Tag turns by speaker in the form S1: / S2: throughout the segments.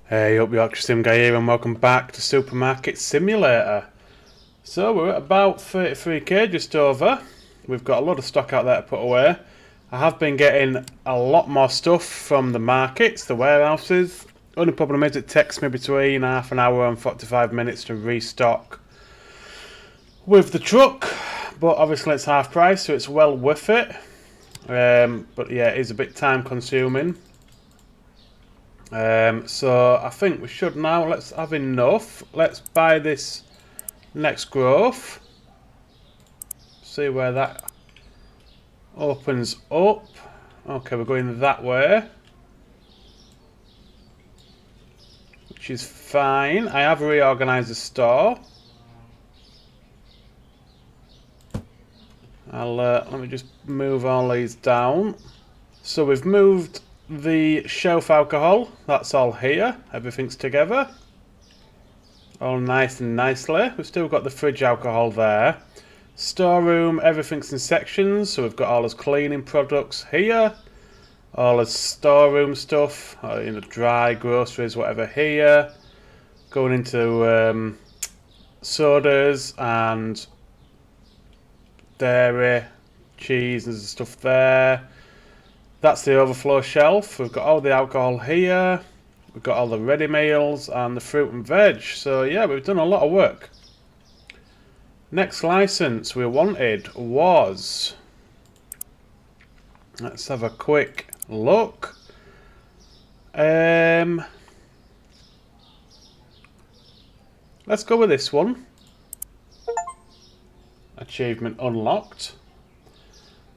S1: Hey up, Yorkshire Sim Guy here and welcome back to Supermarket Simulator. So we're at about 33k, just over. We've got a lot of stock out there to put away. I have been getting a lot more stuff from the markets, the warehouses. Only problem is it takes me between half an hour and 45 minutes to restock with the truck. But obviously it's half price, so it's well worth it. But yeah, it is a bit time consuming. So I think we should now, let's have enough. Let's buy this next growth. See where that opens up. Okay, we're going that way, which is fine. I have reorganized the store. Let me just move all these down. So we've moved the shelf alcohol, that's all here, everything's together, all nice and nicely. We've still got the fridge alcohol there. Storeroom, everything's in sections, so we've got all his cleaning products here, all his storeroom stuff, dry groceries, whatever here. Going into sodas and dairy, cheese and stuff there. That's the overflow shelf. We've got all the alcohol here. We've got all the ready meals and the fruit and veg. So yeah, we've done a lot of work. Next license we wanted was... Let's have a quick look. Let's go with this one. Achievement unlocked.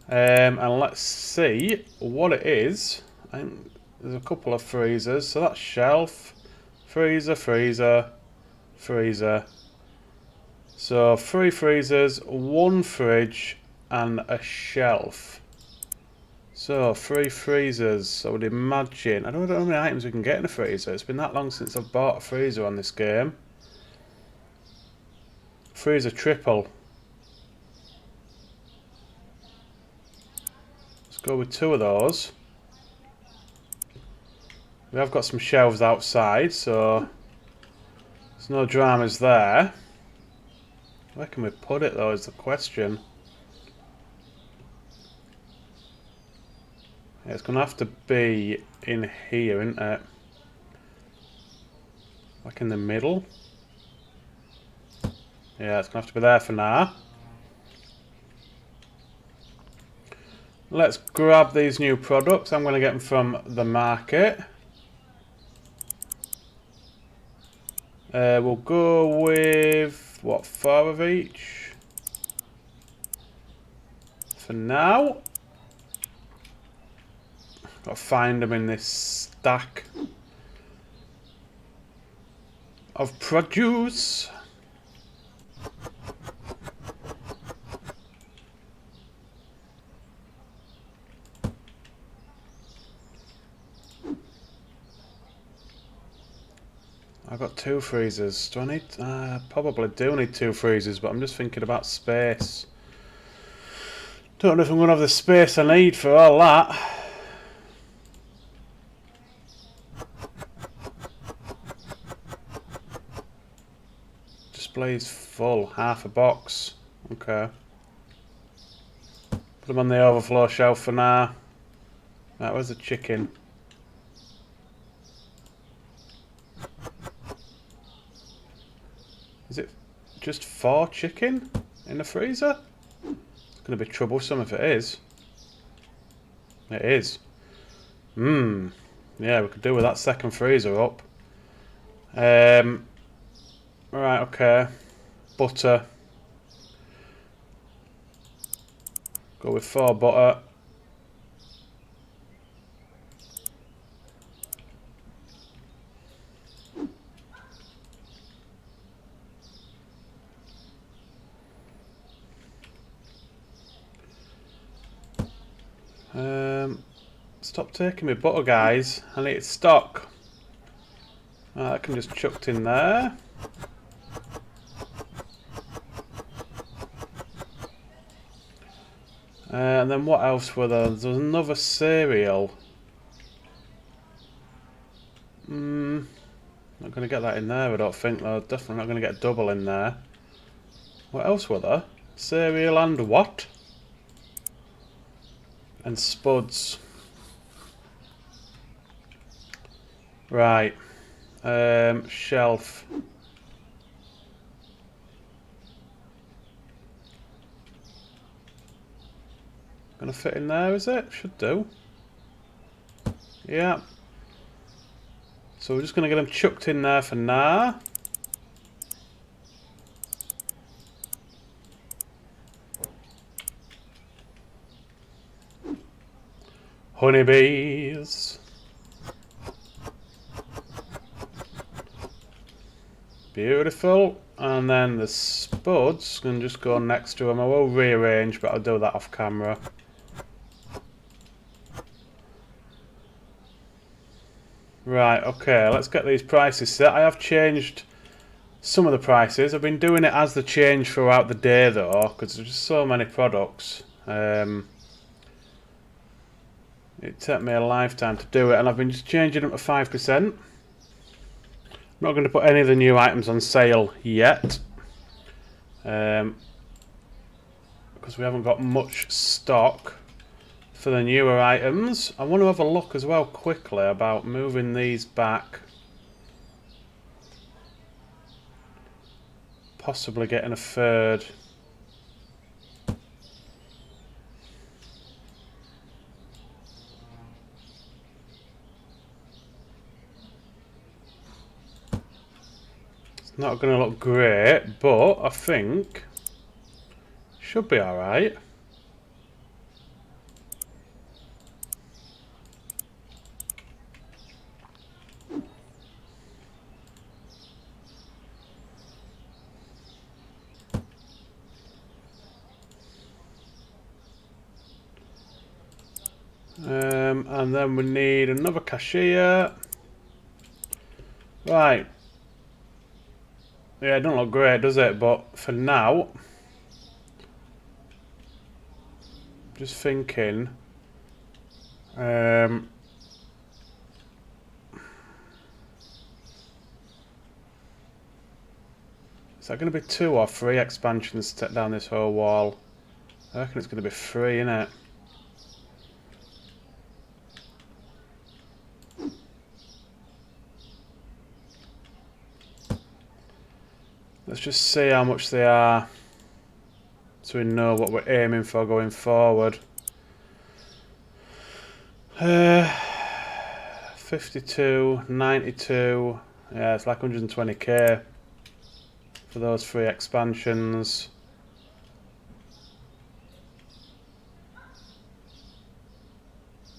S1: And let's see what it is. I think there's a couple of freezers, so that's shelf, freezer, freezer, freezer. So 3 freezers, 1 fridge, and a shelf. So 3 freezers. I would imagine. I don't know how many items we can get in a freezer. It's been that long since I've bought a freezer on this game. Freezer triple. Go with 2 of those. We have got some shelves outside, so there's no dramas there. Where can we put it though is the question. Yeah, it's going to have to be in here, isn't it? Like in the middle. Yeah, it's going to have to be there for now. Let's grab these new products. I'm going to get them from the market. We'll go with, what, 4 of each? For now. Got to find them in this stack of produce. I've got 2 freezers. Do I need... probably do need 2 freezers, but I'm just thinking about space. Don't know if I'm going to have the space I need for all that. Display's full. Half a box. Okay. Put them on the overflow shelf for now. Right, where's the chicken? Is it just 4 chicken in the freezer? It's going to be troublesome if it is. It is. Yeah, we could do with that second freezer up. Right, okay. Butter. Go with 4 butter. Stop taking me butter, guys. I need stock. That can just chucked in there. And then what else were there? There was another cereal. Not going to get that in there, I don't think. Though. Definitely not going to get a double in there. What else were there? Cereal and what? And spuds. Right. Shelf. Gonna fit in there, is it? Should do. Yeah. So we're just gonna get them chucked in there for now. Honeybees. Beautiful. And then the spuds can just go next to them. I will rearrange, but I'll do that off camera. Right, okay, let's get these prices set. I have changed some of the prices. I've been doing it as the change throughout the day though, because there's just so many products. It took me a lifetime to do it, and I've been just changing them to 5%. I'm not going to put any of the new items on sale yet, because we haven't got much stock for the newer items. I want to have a look as well quickly about moving these back. Possibly getting a third. It's not going to look great, but I think should be alright. And then we need another cashier. Right. Yeah, it don't look great, does it? But for now, just thinking. Is that going to be 2 or 3 expansions to take down this whole wall? I reckon it's going to be 3, innit? Let's just see how much they are, so we know what we're aiming for going forward. 52, 92, yeah, it's like 120k for those 3 expansions.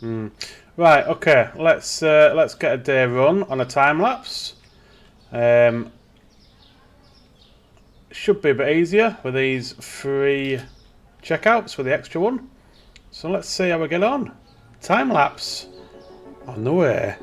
S1: Right, okay, let's get a day run on a time lapse. Should be a bit easier with these 3 checkouts for the extra one. So let's see how we get on. Time lapse on the way.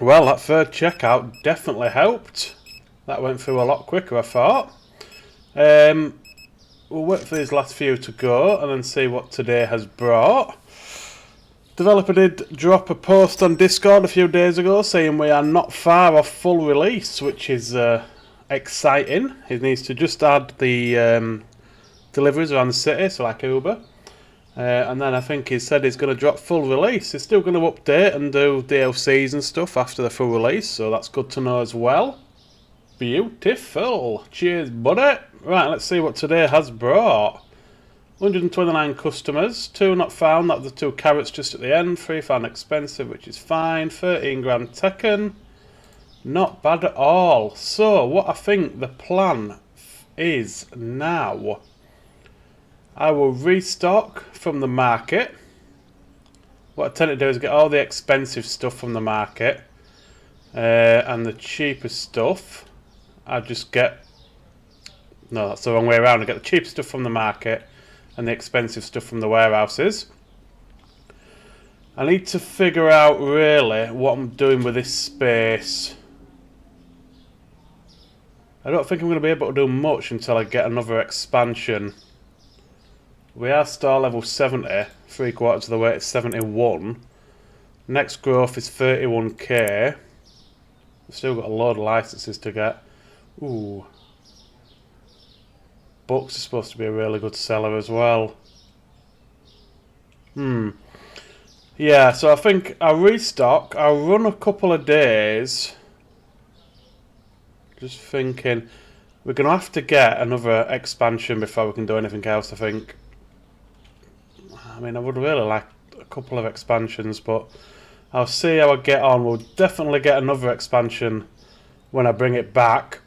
S1: Well, that third checkout definitely helped. That went through a lot quicker, I thought. We'll wait for these last few to go and then see what today has brought. Developer did drop a post on Discord a few days ago saying we are not far off full release, which is exciting. He needs to just add the deliveries around the city, so like Uber. And then I think he said he's going to drop full release. He's still going to update and do DLCs and stuff after the full release, so that's good to know as well. Beautiful. Cheers, buddy. Right, let's see what today has brought. 129 customers, 2 not found, that's the 2 carrots just at the end, 3 found expensive, which is fine, 13 grand taken, not bad at all. So, what I think the plan is now, I will restock from the market. What I tend to do is get all the expensive stuff from the market, and the cheaper stuff, I just get, no, that's the wrong way around, I get the cheaper stuff from the market, and the expensive stuff from the warehouses. I need to figure out really what I'm doing with this space. I don't think I'm going to be able to do much until I get another expansion. We are star level 70, 3/4 of the way to 71. Next growth is 31k. We've still got a load of licenses to get. Ooh. Books are supposed to be a really good seller as well. Yeah, so I think I'll restock. I'll run a couple of days. Just thinking, we're going to have to get another expansion before we can do anything else, I think. I mean, I would really like a couple of expansions, but I'll see how I get on. We'll definitely get another expansion when I bring it back.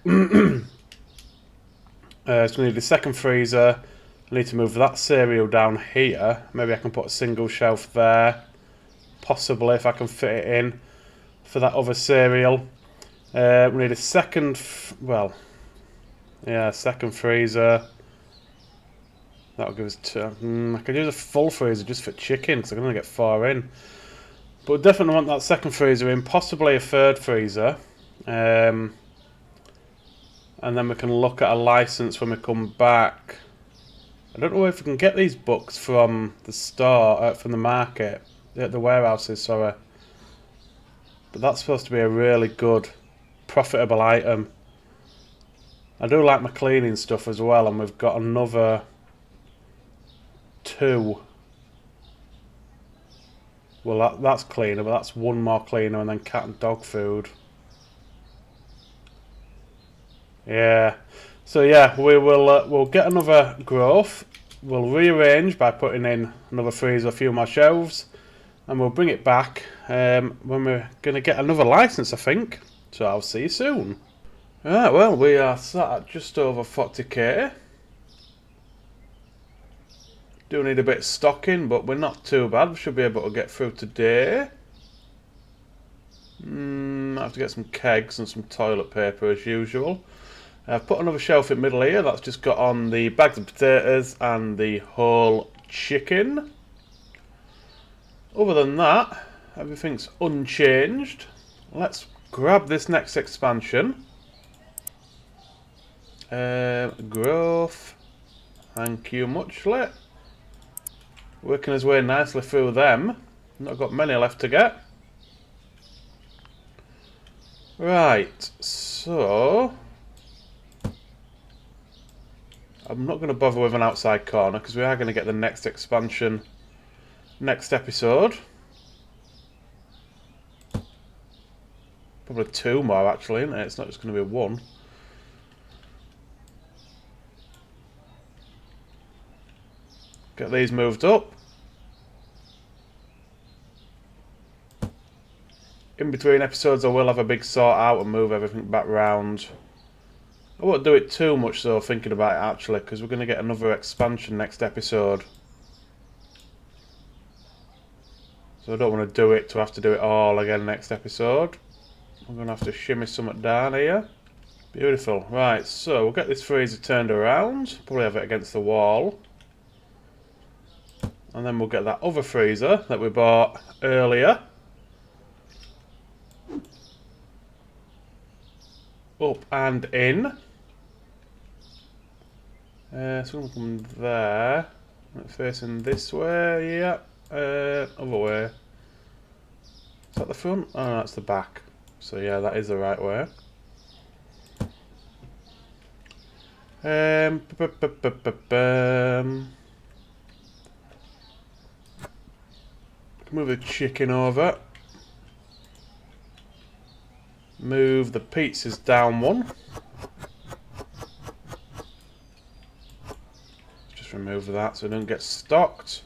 S1: So we need the second freezer. I need to move that cereal down here. Maybe I can put a single shelf there. Possibly, if I can fit it in for that other cereal. We need a second, second freezer. That'll give us 2. I could use a full freezer just for chicken, because I can only get 4 in. But we definitely want that second freezer in, possibly a third freezer. And then we can look at a license when we come back. I don't know if we can get these books from the store, from the market, the warehouses, sorry. But that's supposed to be a really good, profitable item. I do like my cleaning stuff as well, and we've got another 2. Well, that's cleaner, but that's 1 more cleaner, and then cat and dog food. Yeah, so yeah, we'll get another growth. We'll rearrange by putting in another freezer, a few more shelves, and we'll bring it back when we're going to get another license, I think. So I'll see you soon. Right, well, we are sat at just over 40k. Do need a bit of stocking, but we're not too bad. We should be able to get through today. I have to get some kegs and some toilet paper as usual. I've put another shelf in the middle here. That's just got on the bags of potatoes and the whole chicken. Other than that, everything's unchanged. Let's grab this next expansion. Growth. Thank you muchly. Working his way nicely through them. Not got many left to get. Right, so I'm not going to bother with an outside corner because we are going to get the next expansion next episode. Probably 2 more actually, isn't it? It's not just going to be 1. Get these moved up. In between episodes I will have a big sort out and move everything back round. I won't do it too much though, thinking about it actually, because we're going to get another expansion next episode. So I don't want to do it to have to do it all again next episode. I'm going to have to shimmy something down here. Beautiful. Right, so we'll get this freezer turned around. Probably have it against the wall. And then we'll get that other freezer that we bought earlier. up and in. So we'll come there. Facing this way, yeah. Other way. Is that the front? Oh, no, that's the back. So yeah, that is the right way. Um, Move the chicken over. Move the pizzas down one. Just remove that so it don't get stocked.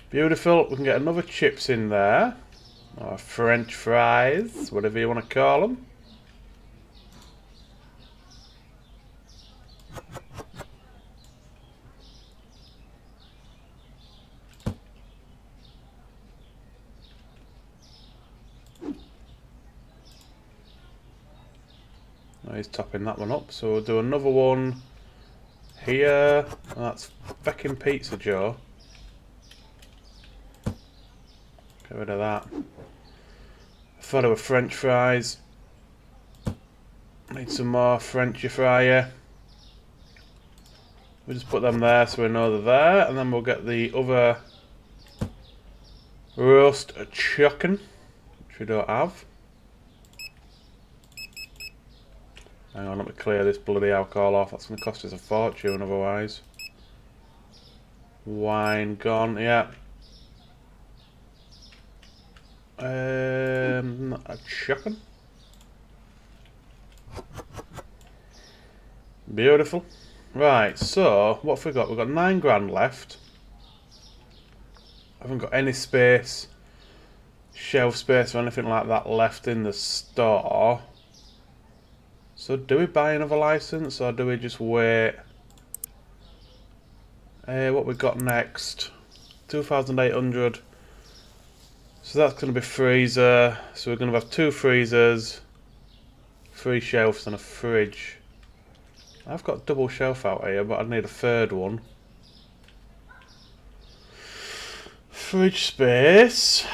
S1: Beautiful. We can get another chips in there. Or French fries, whatever you want to call them. Oh, he's topping that one up, so we'll do another one here. Oh, that's feckin' Pizza Joe. Get rid of that. I thought it were French fries. Need some more Frenchy fryer. We'll just put them there so we know they're there, and then we'll get the other roast chicken, which we don't have. Hang on, let me clear this bloody alcohol off. That's going to cost us a fortune otherwise. Wine gone, yeah. A chicken. Beautiful. Right, so what have we got? We've got £9 left. I haven't got any space, shelf space or anything like that left in the store. So do we buy another license or do we just wait? What we got next? 2,800. So that's going to be freezer. So we're going to have 2 freezers, 3 shelves and a fridge. I've got double shelf out here, but I'd need a third one. Fridge space.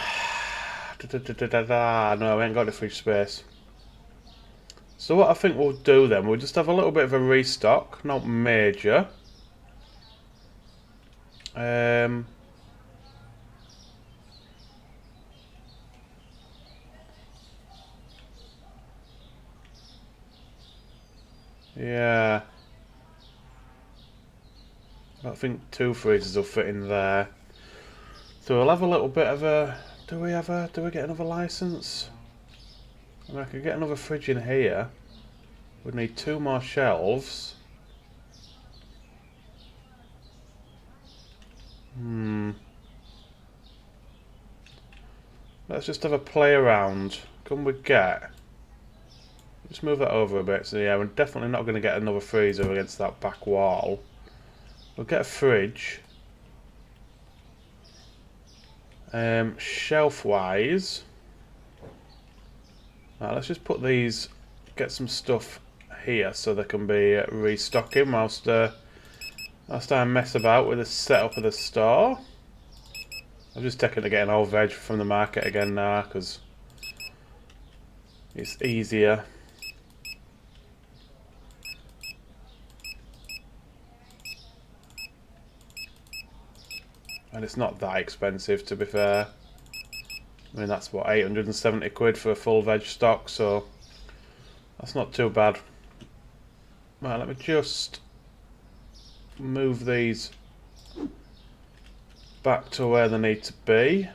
S1: No, I ain't got the fridge space. So what I think we'll do then, we'll just have a little bit of a restock, not major. Yeah. I don't think 2 freezers will fit in there. So we'll have a little bit of a... Do we get another license? I mean, I could get another fridge in here. We'd need 2 more shelves. Let's just have a play around. Can we get... Just move that over a bit. So yeah, we're definitely not going to get another freezer against that back wall. We'll get a fridge. Shelf-wise... Right, let's just put these... Get some stuff here so they can be restocking whilst I mess about with the setup of the store. I'm just taking to get an old veg from the market again now because it's easier. And it's not that expensive, to be fair. I mean, that's what, 870 quid for a full veg stock, so that's not too bad. Right, let me just move these back to where they need to be.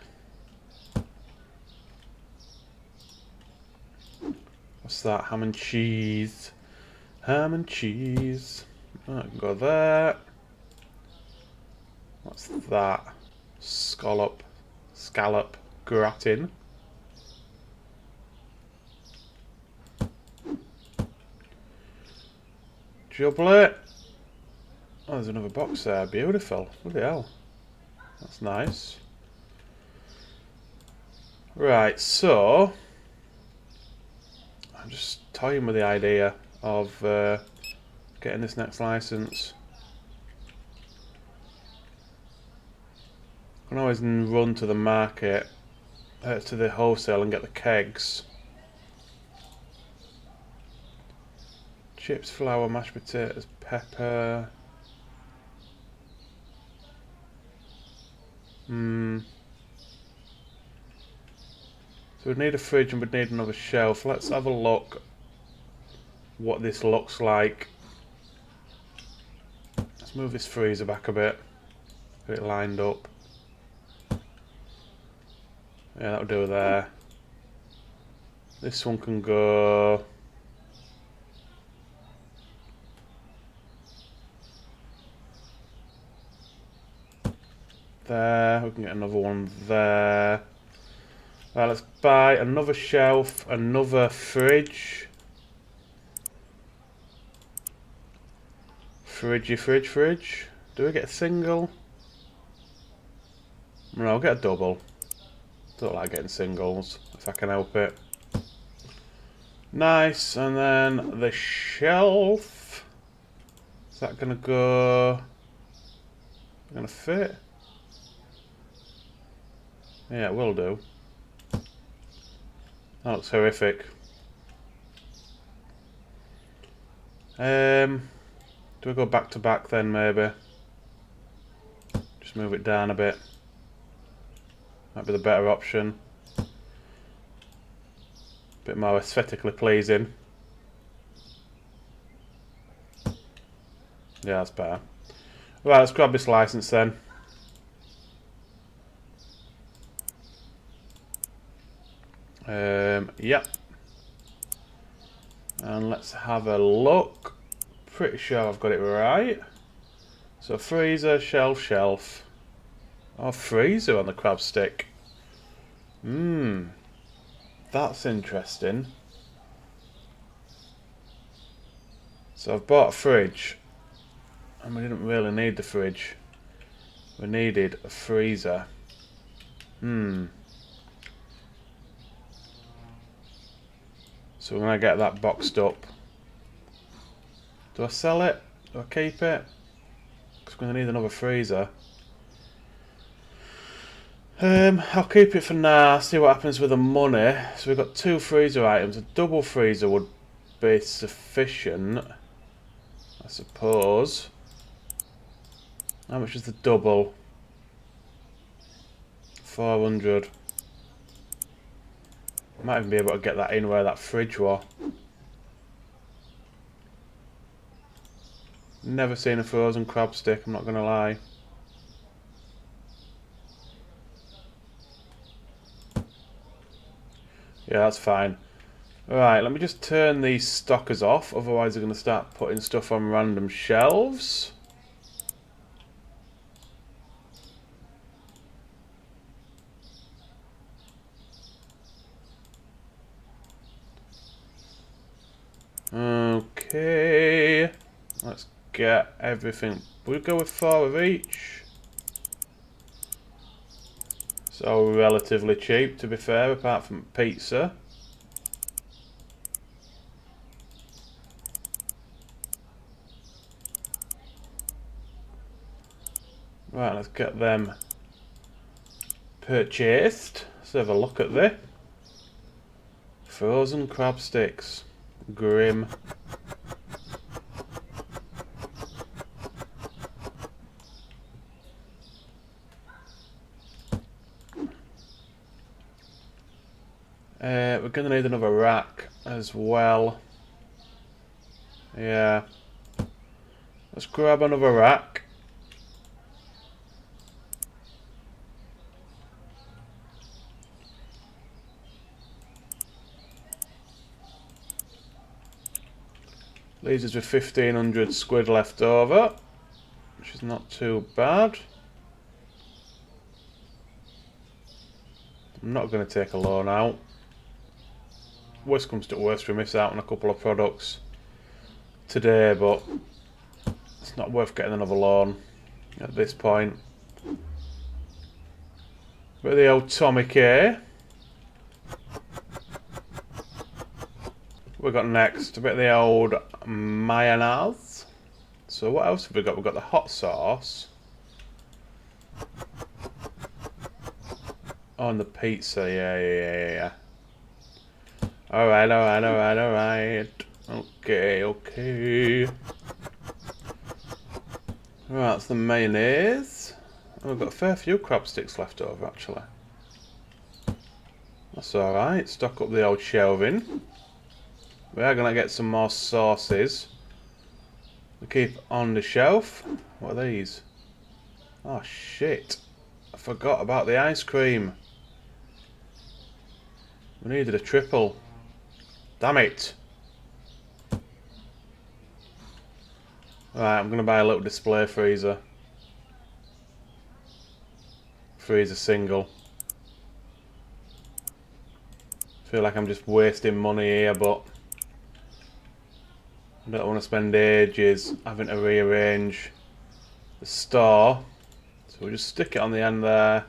S1: What's that? Ham and cheese. Ham and cheese. Oh, I can go there. What's that? Scallop gratin. Jublet. Oh, there's another box there. Beautiful. Bloody hell. That's nice. Right, so I'm just toying with the idea of getting this next license. I can always run to the market to the wholesale and get the kegs. Chips, flour, mashed potatoes, pepper. So we'd need a fridge and we'd need another shelf. Let's have a look what this looks like. Let's move this freezer back a bit. Get it lined up. Yeah, that'll do there. This one can go there. We can get another one there. Right, let's buy another shelf, another fridge. Fridge. Do we get a single? No, I'll get a double. Don't like getting singles, if I can help it. Nice, and then the shelf. Is that gonna go? Gonna fit? Yeah, it will do. That looks horrific. Do we go back to back then, maybe? Just move it down a bit. Might be the better option. Bit more aesthetically pleasing. Yeah, that's better. Right, let's grab this license then. Yep. And let's have a look. Pretty sure I've got it right. So freezer, shelf. Oh, freezer on the crab stick. That's interesting. So I've bought a fridge. And we didn't really need the fridge. We needed a freezer. So we're going to get that boxed up. Do I sell it? Do I keep it? Because we're going to need another freezer. I'll keep it for now, see what happens with the money. So we've got 2 freezer items. A double freezer would be sufficient, I suppose. How much is the double? 400. Might even be able to get that in where that fridge was. Never seen a frozen crab stick, I'm not going to lie. Yeah, that's fine. Right, let me just turn these stockers off, otherwise they're going to start putting stuff on random shelves. Okay, let's get everything. We'll go with 4 of each. So relatively cheap, to be fair, apart from pizza. Right, let's get them purchased. Let's have a look at this. Frozen crab sticks. Grim. We're going to need another rack as well. Yeah. Let's grab another rack. Leaves us with 1,500 squid left over, which is not too bad. I'm not going to take a loan out. Worst comes to worst, we miss out on a couple of products today, but it's not worth getting another loan at this point. But the old Tommy K. We got next a bit of the old mayonnaise. So what else have we got? We've got the hot sauce. On the pizza, yeah. Alright. Okay. Right, that's the mayonnaise. Oh, we've got a fair few crab sticks left over, actually. That's alright. Stock up the old shelving. We are going to get some more sauces. We keep on the shelf. What are these? Oh, shit. I forgot about the ice cream. We needed a triple. Damn it. Right, I'm going to buy a little display freezer. Freezer single. Feel like I'm just wasting money here, but I don't want to spend ages having to rearrange the store. So we'll just stick it on the end there.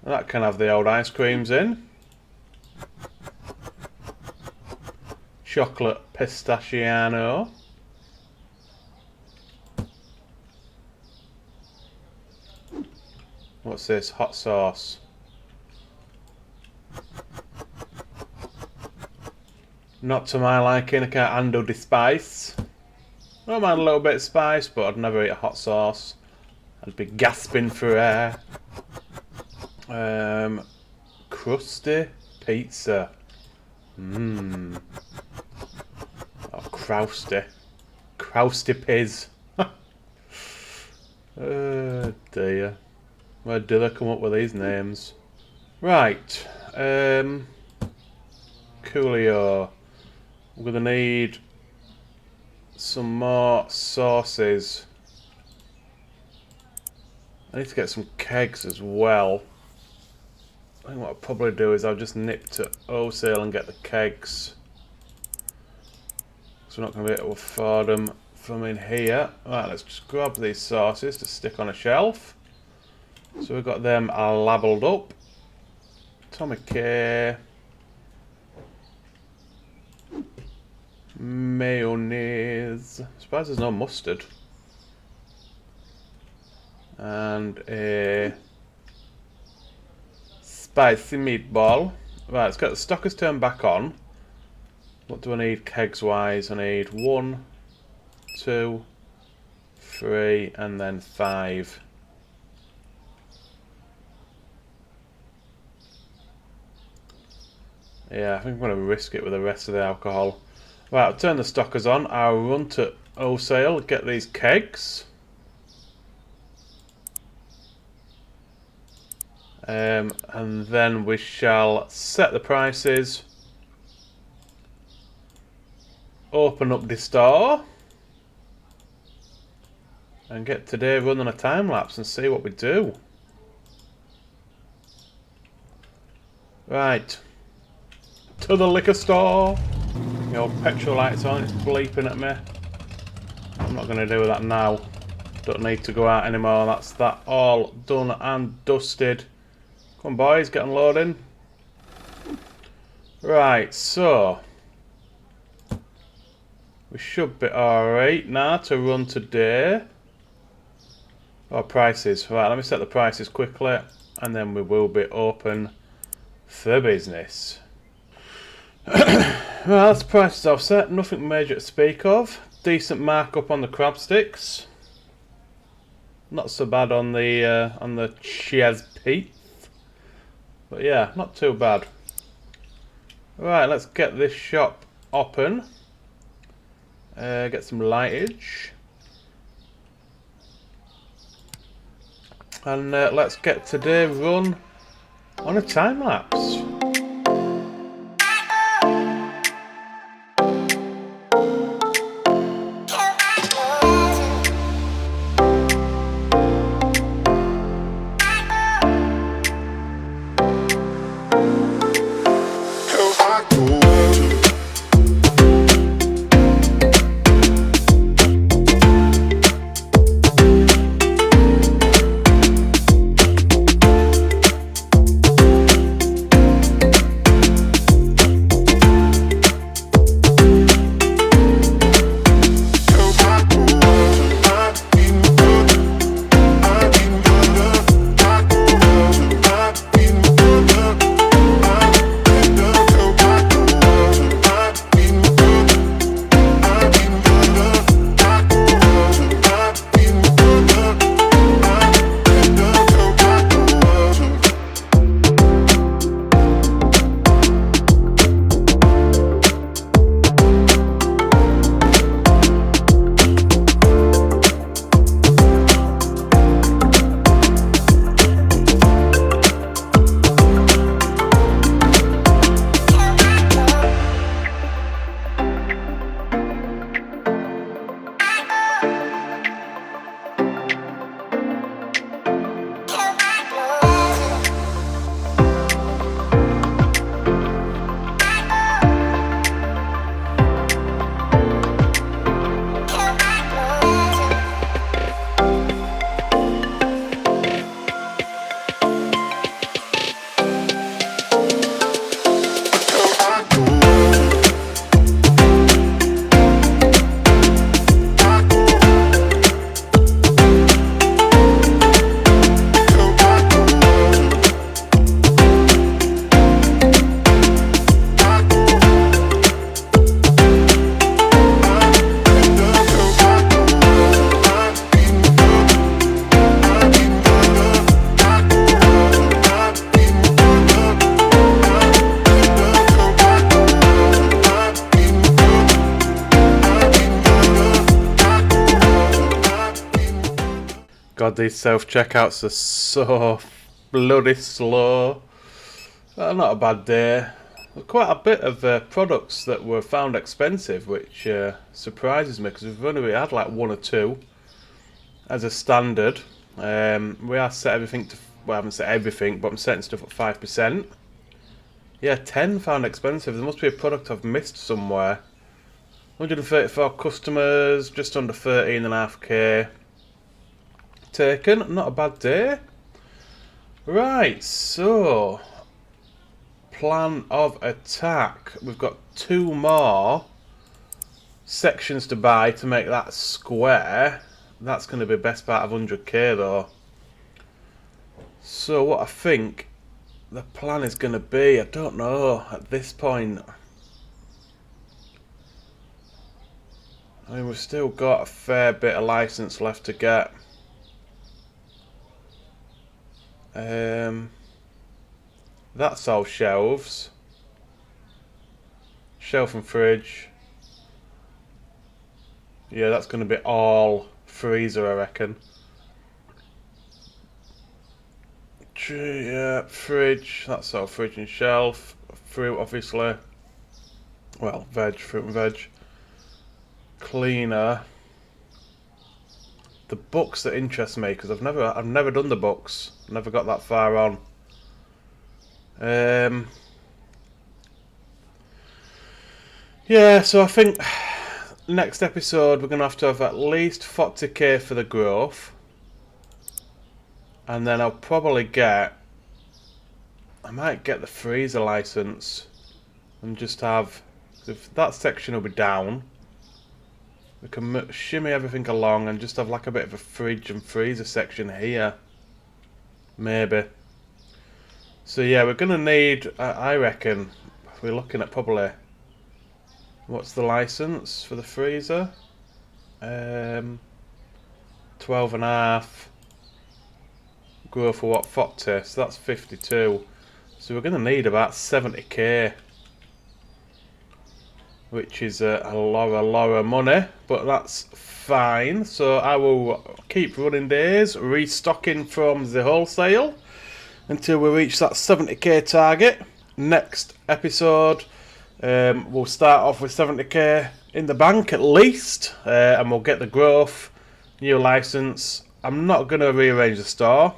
S1: That can have the old ice creams in. Chocolate pistachio. What's this? Hot sauce. Not to my liking, I can't handle the spice. I don't mind a little bit of spice, but I'd never eat a hot sauce. I'd be gasping for air. Crusty pizza. Mmm. Oh, Crousty. Crousty Piz. Oh dear. Where do they come up with these names? Right. Coolio. We're going to need some more sauces. I need to get some kegs as well. I think what I'll probably do is I'll just nip to wholesale and get the kegs. So we're not going to be able to afford them from in here. Right, let's just grab these sauces to stick on a shelf. So we've got them labelled up. Tommy K. Mayonnaise. Surprised there's no mustard. And a spicy meatball. Right, let's get the stockers turned back on. What do I need kegs wise? I need 1, 2, 3, and then 5. Yeah, I think I'm going to risk it with the rest of the alcohol. Right, I'll turn the stockers on. I'll run to wholesale, get these kegs. And then we shall set the prices. Open up the store. And get today running a time lapse and see what we do. Right. To the liquor store. The old petrol lights on, it's bleeping at me. I'm not going to do that now. Don't need to go out anymore. That's that all done and dusted. Come on boys, get unloading. Right, so we should be alright now to run today. Our prices. Right, let me set the prices quickly and then we will be open for business. Well, that's the prices I've set. Nothing major to speak of. Decent markup on the crab sticks. Not so bad on the cheese pizza. But yeah, not too bad. Right, let's get this shop open. Get some lightage. And let's get today run on a time lapse. god, these self-checkouts are so bloody slow. Not a bad day. Quite a bit of products that were found expensive, which surprises me, because we've only had like one or two as a standard. We have set everything to, well, I haven't set everything, but I'm setting stuff at 5%. Yeah, 10 found expensive. There must be a product I've missed somewhere. 134 customers, just under 13.5k taken. Not a bad day. Right, so plan of attack. We've got 2 more sections to buy to make that square. That's going to be best part of 100k though. So what I think the plan is going to be, I don't know at this point. I mean, we've still got a fair bit of license left to get. That's all shelves. Shelf and fridge. Yeah, that's going to be all freezer, I reckon. Yeah, fridge. That's all fridge and shelf. Fruit, obviously. Well, veg, fruit and veg. Cleaner. The books that interest me, because I've never done the books. Never got that far on. Yeah, so I think next episode we're gonna have to have at least 40k for the growth, and then I'll probably I might get the freezer license and just have, if that section will be down, we can shimmy everything along and just have like a bit of a fridge and freezer section here, maybe. So yeah, we're gonna need, I reckon, we're looking at probably, what's the license for the freezer? 12.5. Grow for what, 40? So that's 52. So we're gonna need about 70k, which is a lot of money, but that's fine. So I will keep running days, restocking from the wholesale until we reach that 70k target. Next episode, we'll start off with 70k in the bank at least, and we'll get the growth, new license. I'm not going to rearrange the store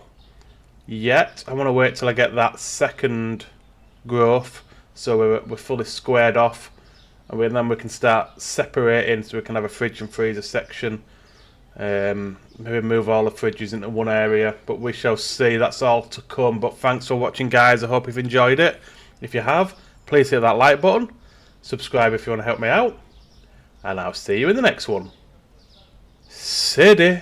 S1: yet. I want to wait till I get that second growth, so we're fully squared off, and then we can start separating, so we can have a fridge and freezer section. Maybe move all the fridges into one area, but we shall see. That's all to come. But thanks for watching, guys. I hope you've enjoyed it. If you have, please hit that like button, subscribe if you want to help me out, and I'll see you in the next one. City.